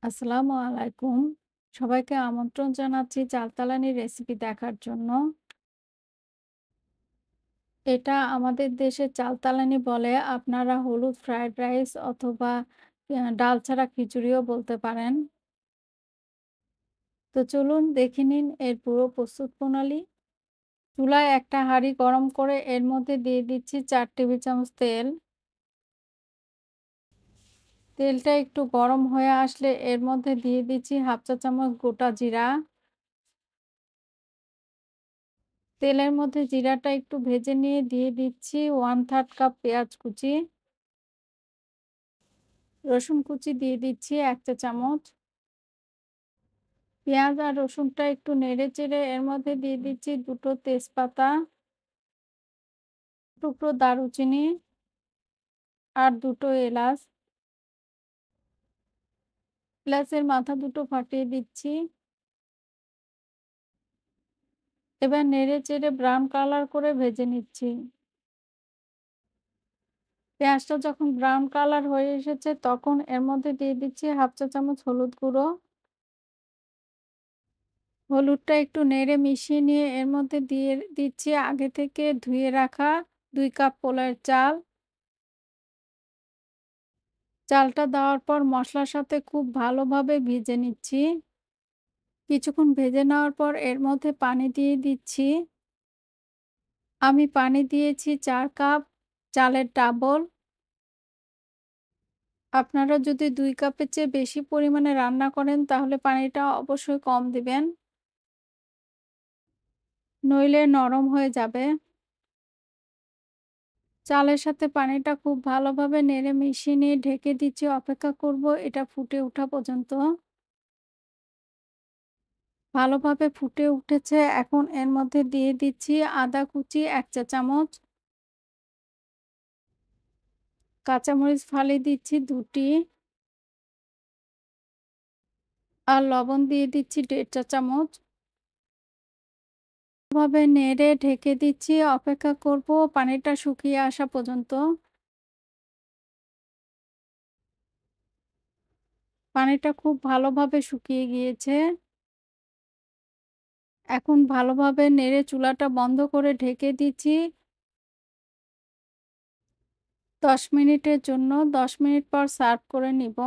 আসসালামু আলাইকুম। সবাইকে আমন্ত্রণ জানাচ্ছি চালতালানি রেসিপি দেখার জন্য। এটা আমাদের দেশে চালতালানি বলে। আপনারা হলুদ ফ্রাইড রাইস অথবা ডাল ছাড়া খিচুড়িও বলতে পারেন। তো চলুন দেখে নিন এর পুরো প্রস্তুত প্রণালী। চুলায় একটা হাঁড়ি গরম করে এর মধ্যে দিয়ে দিচ্ছি ৪ টেবিল চামচ তেল। তেলটা একটু গরম হয়ে আসলে এর মধ্যে দিয়ে দিচ্ছি ১/২ চা চামচ গোটা জিরা। তেলের মধ্যে জিরাটা একটু ভেজে নিয়ে দিয়ে দিচ্ছি 1/3 কাপ পেঁয়াজ কুচি, রসুন কুচি দিয়ে দিচ্ছি ১ চা চামচ। পেঁয়াজ আর রসুনটা একটু নেড়ে-চেড়ে এর মধ্যে দিয়ে দিচ্ছি ২ টো তেজপাতা, টুকরো দারুচিনি আর ২ টো এলাচ। এলাচের মাথা দুটো ফাটিয়ে দিচ্ছি। এবার নেড়ে-চেড়ে ব্রাউন কালার করে ভেজে নিচ্ছি। পেঁয়াজটা যখন ব্রাউন কালার হয়ে এসেছে তখন এর মধ্যে দিয়ে দিচ্ছি ১/২ চা চামচ হলুদ গুঁড়ো। হলুদটা একটু নেড়ে মিশিয়ে নিয়ে এর মধ্যে দিয়ে দিচ্ছি আগে থেকে ধুয়ে রাখা ২ কাপ পোলার চাল। চালটা দেওয়ার পর মসলার সাথে খুব ভালোভাবে ভেজে নিচ্ছি। কিছুক্ষণ ভেজে নেওয়ার পর এর মধ্যে পানি দিয়ে দিচ্ছি। আমি পানি দিয়েছি ৪ কাপ চালের ডাবল। আপনারা যদি ২ কাপের চেয়ে বেশি পরিমাণে রান্না করেন তাহলে পানিটা অবশ্যই কম দিবেন। নইলে নরম হয়ে যাবে। চালের সাথে পানিটা খুব ভালোভাবে নেড়ে মিশিয়ে নিয়ে ঢেকে দিচ্ছি, অপেক্ষা করব এটা ফুটে ওঠা পর্যন্ত। ভালোভাবে ফুটে উঠেছে, এখন এর মধ্যে দিয়ে দিচ্ছি আদা কুচি ১ চা চামচ, কাঁচামরিচ ফালি দিচ্ছি ২ টি আর লবণ দিয়ে দিচ্ছি ১.৫ চা চামচ। ভাবে নেড়ে ঢেকে দিচ্ছি, অপেক্ষা করব পানিটা শুকিয়ে আসা পর্যন্ত। পানিটা খুব ভালোভাবে শুকিয়ে গিয়েছে। এখন ভালোভাবে নেড়ে চুলাটা বন্ধ করে ঢেকে দিচ্ছি ১০ মিনিটের জন্য। ১০ মিনিট পর সার্ভ করে নিব।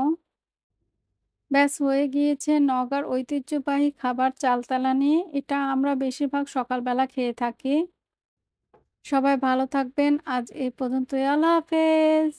ব্যাস হয়ে গিয়েছে নওগাঁর ঐতিহ্যবাহী খাবার চালতালানি। এটা আমরা বেশিরভাগ সকালবেলা খেয়ে থাকি। সবাই ভালো থাকবেন। আজ এই পর্যন্তই। আল্লাহ হাফেজ।